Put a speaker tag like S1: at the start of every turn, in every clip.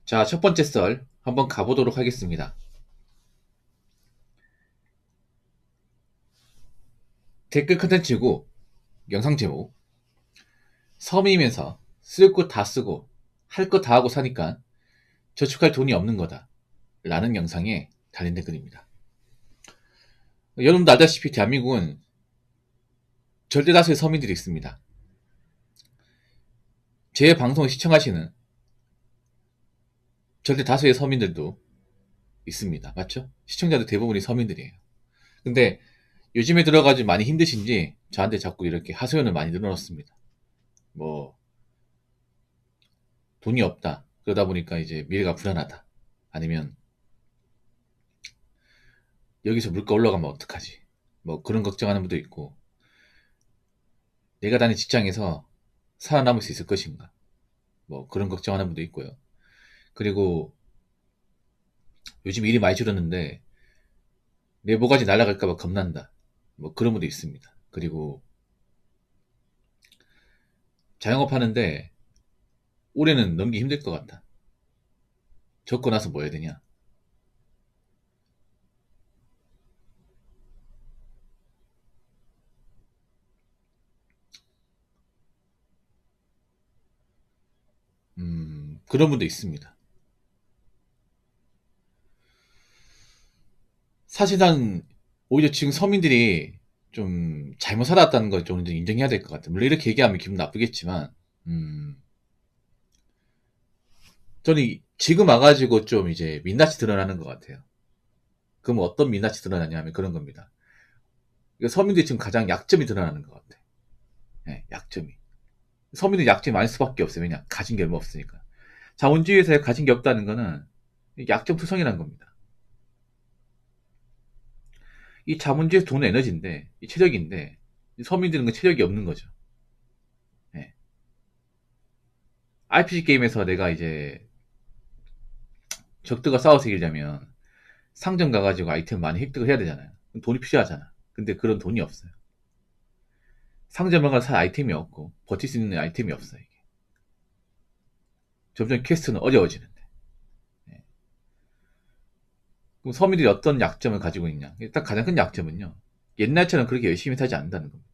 S1: 자, 첫 번째 썰 한번 가보도록 하겠습니다. 댓글 컨텐츠고 영상 제목 섬이면서 쓸 거 다 쓰고 할 거 다 하고 사니까 저축할 돈이 없는 거다 라는 영상에 달린 댓글입니다. 여러분도 알다시피 대한민국은 절대다수의 서민들이 있습니다. 제 방송을 시청하시는 절대다수의 서민들도 있습니다. 맞죠? 시청자들 대부분이 서민들이에요. 근데 요즘에 들어가지고 많이 힘드신지 저한테 자꾸 이렇게 하소연을 많이 늘어놓습니다. 뭐 돈이 없다. 그러다 보니까 이제 미래가 불안하다. 아니면 여기서 물가 올라가면 어떡하지? 뭐 그런 걱정하는 분도 있고, 내가 다니는 직장에서 살아남을 수 있을 것인가? 뭐 그런 걱정하는 분도 있고요. 그리고 요즘 일이 많이 줄었는데 내 모가지 날아갈까봐 겁난다. 뭐 그런 분도 있습니다. 그리고 자영업 하는데 올해는 넘기 힘들 것 같다. 적고 나서 뭐 해야 되냐? 그런 분도 있습니다. 사실 난 오히려 지금 서민들이 좀 잘못 살아왔다는 걸 좀 인정해야 될 것 같아요. 물론 이렇게 얘기하면 기분 나쁘겠지만, 저는 지금 와가지고 좀 이제 민낯이 드러나는 것 같아요. 그럼 어떤 민낯이 드러나냐면 그런 겁니다. 이거 서민들이 지금 가장 약점이 드러나는 것 같아요. 네, 약점이. 서민들이 약점이 많을 수밖에 없어요. 왜냐? 가진 게 얼마 없으니까. 자본주의에서 가진 게 없다는 거는 약점 투성이라는 겁니다. 이 자본주의에서 돈은 에너지인데, 이 체력인데, 서민들은 그 체력이 없는 거죠. 네. RPG 게임에서 내가 이제 적들과 싸워서 이기려면 상점 가가지고 아이템 많이 획득을 해야 되잖아요. 돈이 필요하잖아. 근데 그런 돈이 없어요. 상점에 가서 살 아이템이 없고 버틸 수 있는 아이템이 없어요. 이게. 점점 퀘스트는 어려워지는데. 예. 그럼 서민들이 어떤 약점을 가지고 있냐? 일단 가장 큰 약점은요. 옛날처럼 그렇게 열심히 살지 않는다는 겁니다.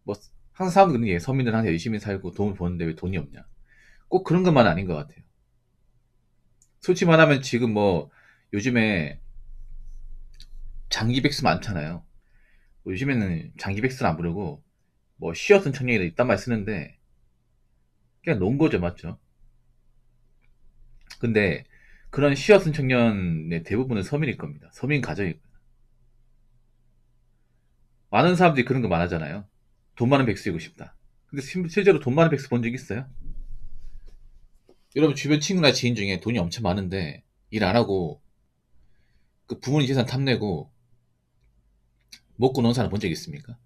S1: 뭐 항상 사람들은 서민들은 항상 열심히 살고 돈을 버는데 왜 돈이 없냐? 꼭 그런 것만 아닌 것 같아요. 솔직히 말하면 지금 뭐 요즘에 장기백수 많잖아요. 뭐 요즘에는 장기백수는 안 부르고 뭐 쉬어쓴 청년이 있단 말 쓰는데 그냥 논 거죠, 맞죠? 근데 그런 쉬어쓴 청년의 대부분은 서민일 겁니다. 서민 가정일 거예요. 많은 사람들이 그런 거 말하잖아요. 돈 많은 백수이고 싶다. 근데 실제로 돈 많은 백수 본 적 있어요? 여러분 주변 친구나 지인 중에 돈이 엄청 많은데 일 안 하고 그 부모님 재산 탐내고 먹고 노는 사람 본 적 있습니까?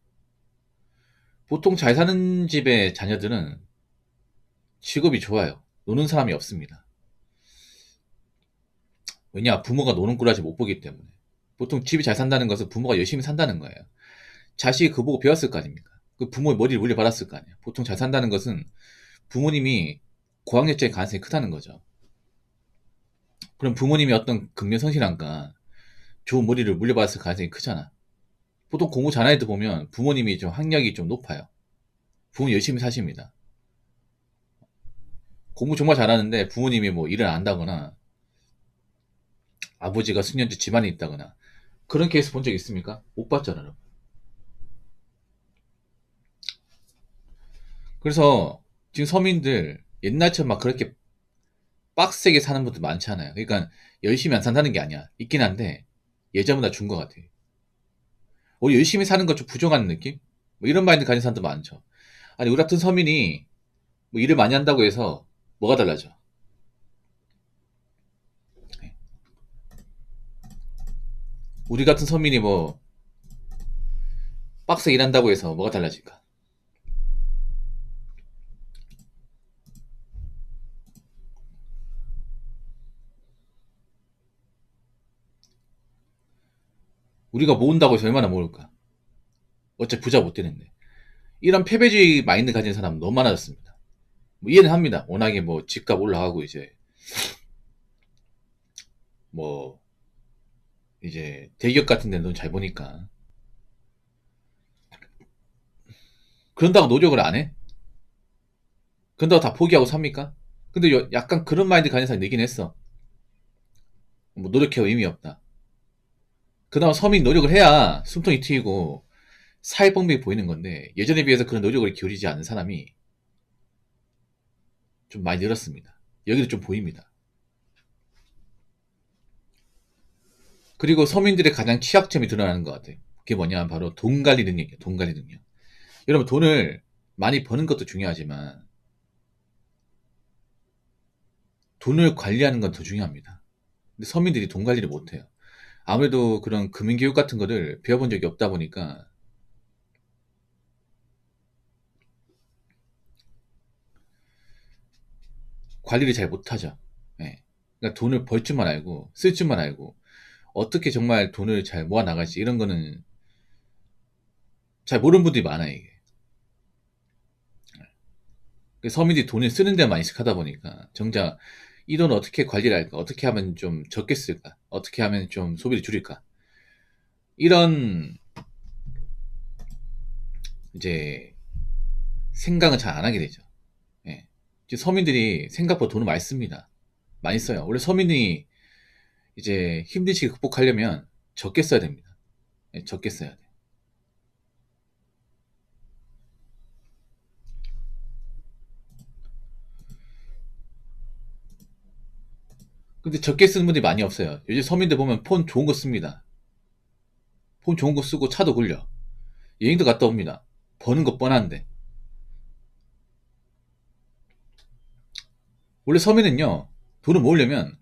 S1: 보통 잘 사는 집의 자녀들은 직업이 좋아요. 노는 사람이 없습니다. 왜냐? 부모가 노는 꼴까지 못 보기 때문에. 보통 집이 잘 산다는 것은 부모가 열심히 산다는 거예요. 자식이 그거 보고 배웠을 거 아닙니까? 그 부모의 머리를 물려받았을 거 아니에요. 보통 잘 산다는 것은 부모님이 고학력자의 가능성이 크다는 거죠. 그럼 부모님이 어떤 근면성실한가 좋은 머리를 물려받았을 가능성이 크잖아. 보통 공부 잘하는 애들 보면 부모님이 좀 학력이 좀 높아요. 부모님 열심히 사십니다. 공부 정말 잘하는데 부모님이 뭐 일을 안 한다거나 아버지가 숙련자 집안에 있다거나 그런 케이스 본 적 있습니까? 못 봤잖아요. 그래서 지금 서민들 옛날처럼 막 그렇게 빡세게 사는 분들 많지 않아요. 그러니까 열심히 안 산다는 게 아니야. 있긴 한데 예전보다 준 것 같아. 우리 열심히 사는 거 좀 부정하는 느낌? 뭐 이런 마인드 가진 사람도 많죠. 아니 우리 같은 서민이 뭐 일을 많이 한다고 해서 뭐가 달라져? 네. 우리 같은 서민이 뭐 빡세게 일한다고 해서 뭐가 달라질까? 우리가 모은다고 해서 얼마나 모을까? 어차피 부자 못 되는데. 이런 패배주의 마인드 가진 사람 너무 많아졌습니다. 뭐 이해는 합니다. 워낙에 뭐 집값 올라가고 이제 뭐 이제 대기업 같은 데는 돈 잘 버니까. 그런다고 노력을 안 해? 그런다고 다 포기하고 삽니까? 근데 약간 그런 마인드 가진 사람이 늘긴 했어. 뭐 노력해도 의미 없다. 그나마 서민 노력을 해야 숨통이 트이고 사회방법이 보이는 건데, 예전에 비해서 그런 노력을 기울이지 않는 사람이 좀 많이 늘었습니다. 여기도 좀 보입니다. 그리고 서민들의 가장 취약점이 드러나는 것 같아요. 그게 뭐냐면 바로 돈 관리 능력이에요. 돈 관리 능력. 여러분, 돈을 많이 버는 것도 중요하지만 돈을 관리하는 건 더 중요합니다. 근데 서민들이 돈 관리를 못해요. 아무래도 그런 금융교육 같은 거를 배워본 적이 없다 보니까 관리를 잘 못하죠. 예. 그러니까 돈을 벌 줄만 알고 쓸 줄만 알고 어떻게 정말 돈을 잘 모아 나갈지 이런 거는 잘 모르는 분들이 많아요. 이게. 서민들이 돈을 쓰는 데만 익숙하다 보니까 정작 이 돈을 어떻게 관리를 할까, 어떻게 하면 좀 적게 쓸까, 어떻게 하면 좀 소비를 줄일까, 이런 이제 생각은 잘 안 하게 되죠. 예. 이제 서민들이 생각보다 돈을 많이 씁니다. 많이 써요. 원래 서민이 이제 힘든 시기 극복하려면 적게 써야 됩니다. 예, 적게 써야 돼. 근데 적게 쓰는 분들이 많이 없어요. 요즘 서민들 보면 폰 좋은 거 씁니다. 폰 좋은 거 쓰고 차도 굴려. 여행도 갔다 옵니다. 버는 거 뻔한데. 원래 서민은요, 돈을 모으려면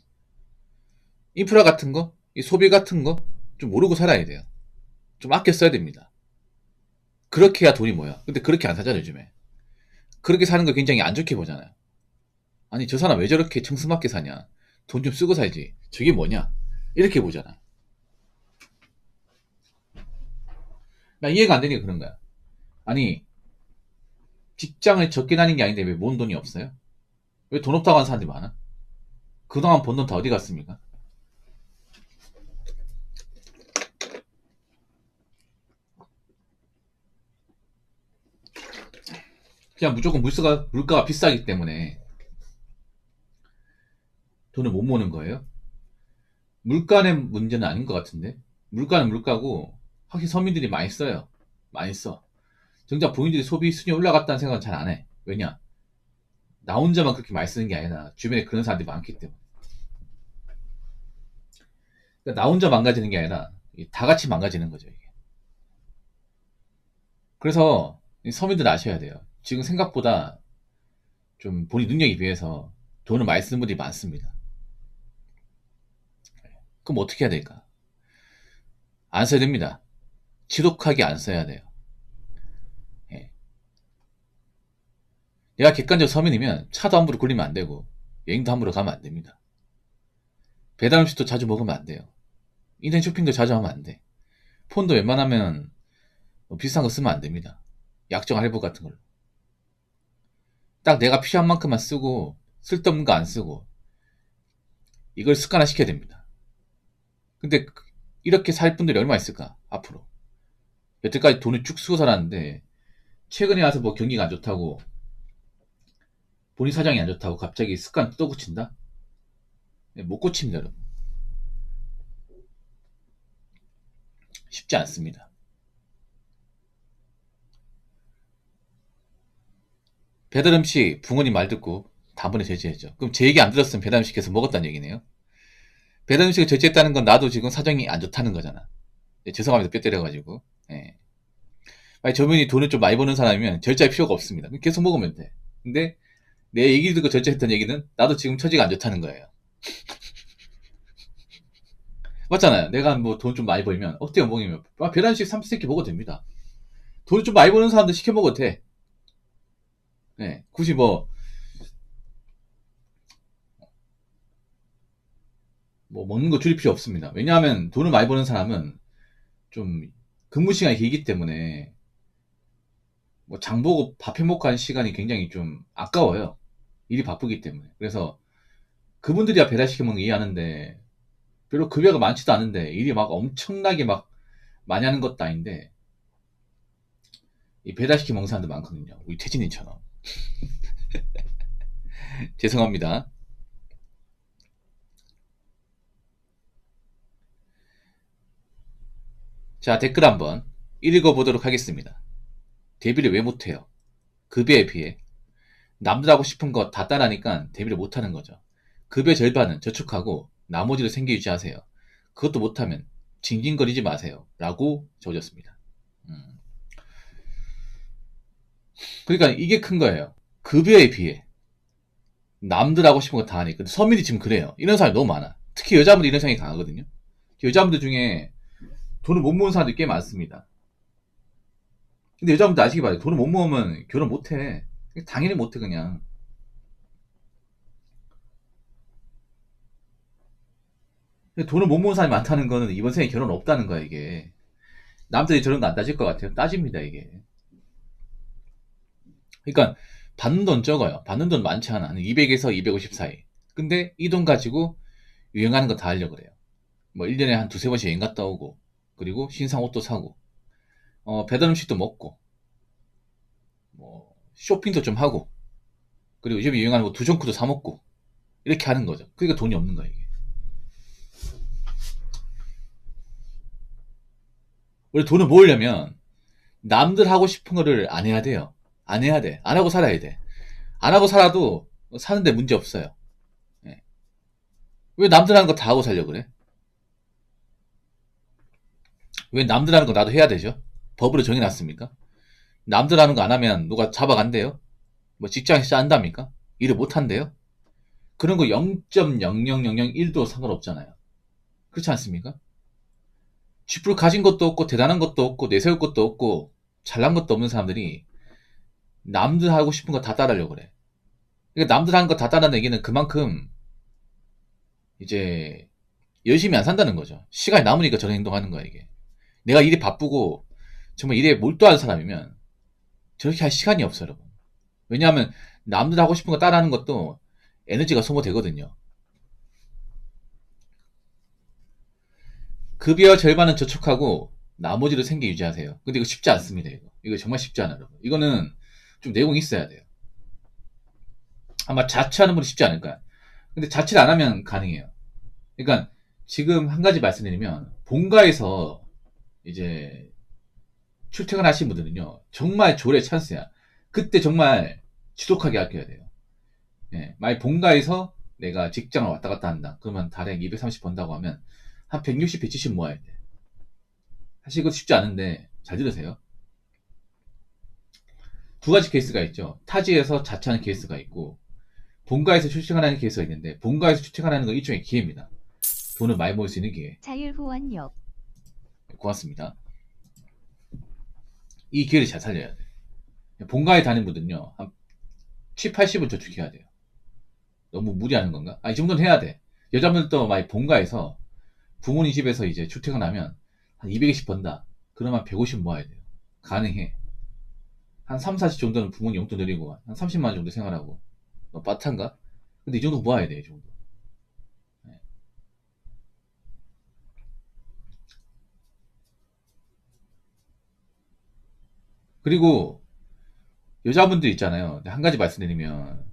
S1: 인프라 같은 거, 이 소비 같은 거 좀 모르고 살아야 돼요. 좀 아껴 써야 됩니다. 그렇게 해야 돈이 모여. 근데 그렇게 안 사잖아요, 요즘에. 그렇게 사는 거 굉장히 안 좋게 보잖아요. 아니, 저 사람 왜 저렇게 청스맞게 사냐? 돈 좀 쓰고 살지. 저게 뭐냐? 이렇게 보잖아. 나 이해가 안 되니까 그런 거야. 아니, 직장을 적게 다닌 게 아닌데 왜 모은 돈이 없어요? 왜 돈 없다고 하는 사람들이 많아? 그동안 번 돈 다 어디 갔습니까? 그냥 무조건 물가가 비싸기 때문에 돈을 못 모으는 거예요? 물가는 문제는 아닌 것 같은데? 물가는 물가고, 확실히 서민들이 많이 써요. 많이 써. 정작 본인들이 소비 순위 올라갔다는 생각은 잘 안 해. 왜냐? 나 혼자만 그렇게 많이 쓰는 게 아니라 주변에 그런 사람들이 많기 때문에. 그러니까 나 혼자 망가지는 게 아니라 다 같이 망가지는 거죠, 이게. 그래서 서민들 아셔야 돼요. 지금 생각보다 좀 본인 능력에 비해서 돈을 많이 쓰는 분들이 많습니다. 그럼 어떻게 해야 될까? 안 써야 됩니다. 지독하게 안 써야 돼요. 예. 내가 객관적 서민이면 차도 함부로 굴리면 안 되고 여행도 함부로 가면 안 됩니다. 배달 음식도 자주 먹으면 안 돼요. 인터넷 쇼핑도 자주 하면 안 돼. 폰도 웬만하면 비싼 거 쓰면 안 됩니다. 약정 할부 같은 걸로. 딱 내가 필요한 만큼만 쓰고 쓸데없는 거 안 쓰고 이걸 습관화 시켜야 됩니다. 근데 이렇게 살 분들이 얼마 있을까? 앞으로. 여태까지 돈을 쭉 쓰고 살았는데 최근에 와서 뭐 경기가 안 좋다고 본인 사정이 안 좋다고 갑자기 습관 또 고친다? 못 고칩니다, 여러분. 쉽지 않습니다. 배달 음식 부모님 말 듣고 다음번에 제지했죠. 그럼 제 얘기 안 들었으면 배달 음식 계속 먹었다는 얘기네요. 배달 음식을 제지했다는 건 나도 지금 사정이 안 좋다는 거잖아. 죄송합니다. 뼈 때려가지고. 예. 만약 저분이 돈을 좀 많이 버는 사람이면 절제할 필요가 없습니다. 계속 먹으면 돼. 근데 내 얘기 듣고 절제했던 얘기는 나도 지금 처지가 안 좋다는 거예요. 맞잖아요. 내가 뭐 돈 좀 많이 벌면 어때요, 먹이면 배달 음식 3세끼 먹어도 됩니다. 돈 좀 많이 버는 사람들 시켜 먹어도 돼. 네, 굳이 뭐 먹는 거 줄일 필요 없습니다. 왜냐하면 돈을 많이 버는 사람은 좀 근무 시간이 길기 때문에 뭐 장 보고 밥 해 먹고 하는 시간이 굉장히 좀 아까워요. 일이 바쁘기 때문에. 그래서 그분들이야 배달시켜 먹는 거 이해하는데 별로 급여가 많지도 않은데 일이 막 엄청나게 막 많이 하는 것도 아닌데 이 배달시켜 먹는 사람들 많거든요. 우리 태진이처럼. 죄송합니다. 자, 댓글 한번 읽어보도록 하겠습니다. 데뷔를 왜 못해요? 급여에 비해. 남들 하고 싶은 거 다 따라하니까 데뷔를 못하는 거죠. 급여 절반은 저축하고 나머지를 생계 유지하세요. 그것도 못하면 징징거리지 마세요. 라고 적어줬습니다. 그러니까 이게 큰 거예요. 급여에 비해 남들 하고 싶은 거 다 하니. 근데 서민이 지금 그래요. 이런 사람이 너무 많아. 특히 여자분들 이런 성향이 강하거든요. 여자분들 중에 돈을 못 모으는 사람들이 꽤 많습니다. 근데 여자분들 아시기 바래요. 돈을 못 모으면 결혼 못해. 당연히 못해 그냥. 돈을 못 모으는 사람이 많다는 거는 이번 생에 결혼 없다는 거야 이게. 남들이 저런 거 안 따질 것 같아요. 따집니다 이게. 그러니까 받는 돈 적어요. 받는 돈 많지 않아. 200에서 250 사이. 근데 이 돈 가지고 유행하는 거 다 하려고 그래요. 뭐 1년에 한 두세 번씩 여행 갔다 오고, 그리고 신상 옷도 사고, 배달 음식도 먹고, 뭐 쇼핑도 좀 하고, 그리고 요즘 유행하는 거 두정크도 사 먹고, 이렇게 하는 거죠. 그러니까 돈이 없는 거야 이게. 우리 돈을 모으려면 남들 하고 싶은 거를 안 해야 돼요. 안 해야 돼. 안 하고 살아야 돼. 안 하고 살아도 사는데 문제 없어요. 예. 왜 남들 하는 거 다 하고 살려고 그래? 왜 남들 하는 거 나도 해야 되죠? 법으로 정해놨습니까? 남들 하는 거 안 하면 누가 잡아간대요? 뭐 직장에서 짠답니까? 일을 못 한대요? 그런 거 0.00001도 상관없잖아요. 그렇지 않습니까? 쥐뿔 가진 것도 없고 대단한 것도 없고 내세울 것도 없고 잘난 것도 없는 사람들이 남들 하고 싶은 거 다 따르려고 그래. 그러니까 남들 하는 거 다 따르는 얘기는 그만큼 이제 열심히 안 산다는 거죠. 시간이 남으니까 저런 행동하는 거야 이게. 내가 일이 바쁘고 정말 일에 몰두한 사람이면 저렇게 할 시간이 없어요 여러분. 왜냐하면 남들 하고 싶은 거 따라하는 것도 에너지가 소모되거든요. 급여 절반은 저축하고 나머지를 생계 유지하세요. 근데 이거 쉽지 않습니다. 이거 정말 쉽지 않아요 여러분. 이거는 좀 내용이 있어야 돼요. 아마 자취하는 분이 쉽지 않을 거야. 근데 자취를 안 하면 가능해요. 그러니까 지금 한 가지 말씀드리면 본가에서 이제 출퇴근하신 분들은요 정말 조례 찬스야. 그때 정말 지독하게 아껴야 돼요. 예, 만약 본가에서 내가 직장을 왔다 갔다 한다. 그러면 달에 230 번다고 하면 한 160, 170 모아야 돼. 사실 이거 쉽지 않은데 잘 들으세요. 두 가지 케이스가 있죠. 타지에서 자취하는 케이스가 있고 본가에서 출퇴근하는 케이스가 있는데 본가에서 출퇴근하는 건 일종의 기회입니다. 돈을 많이 모을 수 있는 기회.
S2: 자율후원역.
S1: 고맙습니다. 이 기회를 잘 살려야 돼. 본가에 다니는 분들은요, 한 7, 80은 저축해야 돼요. 너무 무리하는 건가? 이 정도는 해야 돼. 여자분들도 많이 본가에서 부모님 집에서 이제 출퇴근하면 한 200씩 번다. 그러면 150 모아야 돼요. 가능해. 한 3, 40 정도는 부모님 용돈 드리고 한 30만 원 정도 생활하고. 너 빠탄가? 근데 이 정도 모아야 돼, 이 정도. 네. 그리고 여자분들 있잖아요. 한 가지 말씀드리면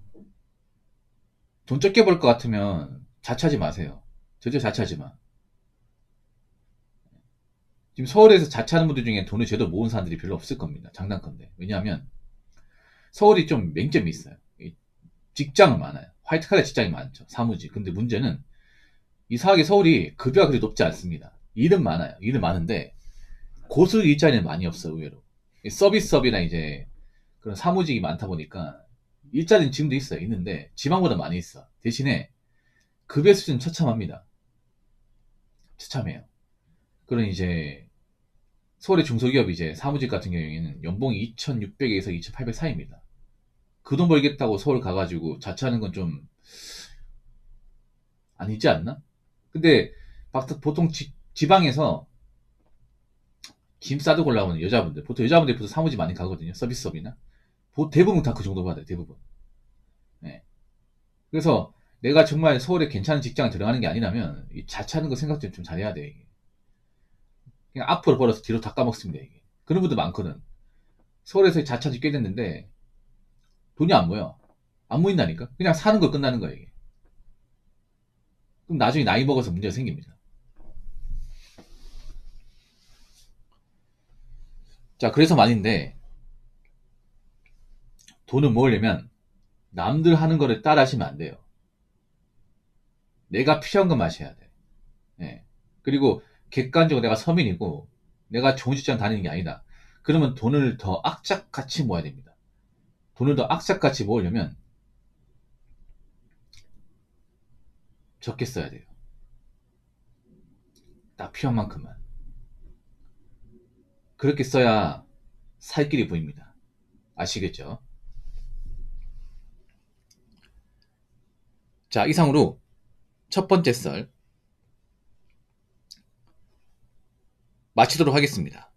S1: 돈 적게 벌 것 같으면 자취하지 마세요. 절대 자취하지 마. 지금 서울에서 자취하는 분들 중에 돈을 제대로 모은 사람들이 별로 없을 겁니다. 장난건데. 왜냐하면 서울이 좀 맹점이 있어요. 직장은 많아요. 화이트칼라 직장이 많죠. 사무직. 근데 문제는 이상하게 서울이 급여가 그리 높지 않습니다. 일은 많아요. 일은 많은데 고수 일자리는 많이 없어요. 의외로. 서비스업이나 이제 그런 사무직이 많다 보니까 일자리는 지금도 있어요. 있는데 지방보다 많이 있어. 대신에 급여 수준은 처참합니다. 처참해요. 그런 이제 서울의 중소기업 이제 사무직 같은 경우에는 연봉이 2,600에서 2,800 사이입니다. 그 돈 벌겠다고 서울 가가지고 자취하는 건 좀 아니지 않나? 근데 보통 지방에서 짐 싸들고 올라오는 여자분들, 보통 여자분들이 보통 사무직 많이 가거든요. 서비스업이나. 대부분 다 그 정도 받아요. 대부분. 네. 그래서 내가 정말 서울에 괜찮은 직장 들어가는 게 아니라면 이 자취하는 거 생각 좀 잘해야 돼. 이게. 그냥 앞으로 벌어서 뒤로 다 까먹습니다. 이게. 그런 분들 많거든. 서울에서 자취한 지 꽤 됐는데 돈이 안 모여. 안 모인다니까? 그냥 사는 거 끝나는 거야, 이게. 그럼 나중에 나이 먹어서 문제가 생깁니다. 자, 그래서 말인데, 돈을 모으려면 남들 하는 거를 따라 하시면 안 돼요. 내가 필요한 것만 하셔야 돼. 예. 그리고 객관적으로 내가 서민이고, 내가 좋은 직장 다니는 게 아니다. 그러면 돈을 더 악착같이 모아야 됩니다. 돈을 더 악착같이 모으려면 적게 써야 돼요. 딱 필요한 만큼만. 그렇게 써야 살 길이 보입니다. 아시겠죠? 자, 이상으로 첫 번째 썰 마치도록 하겠습니다.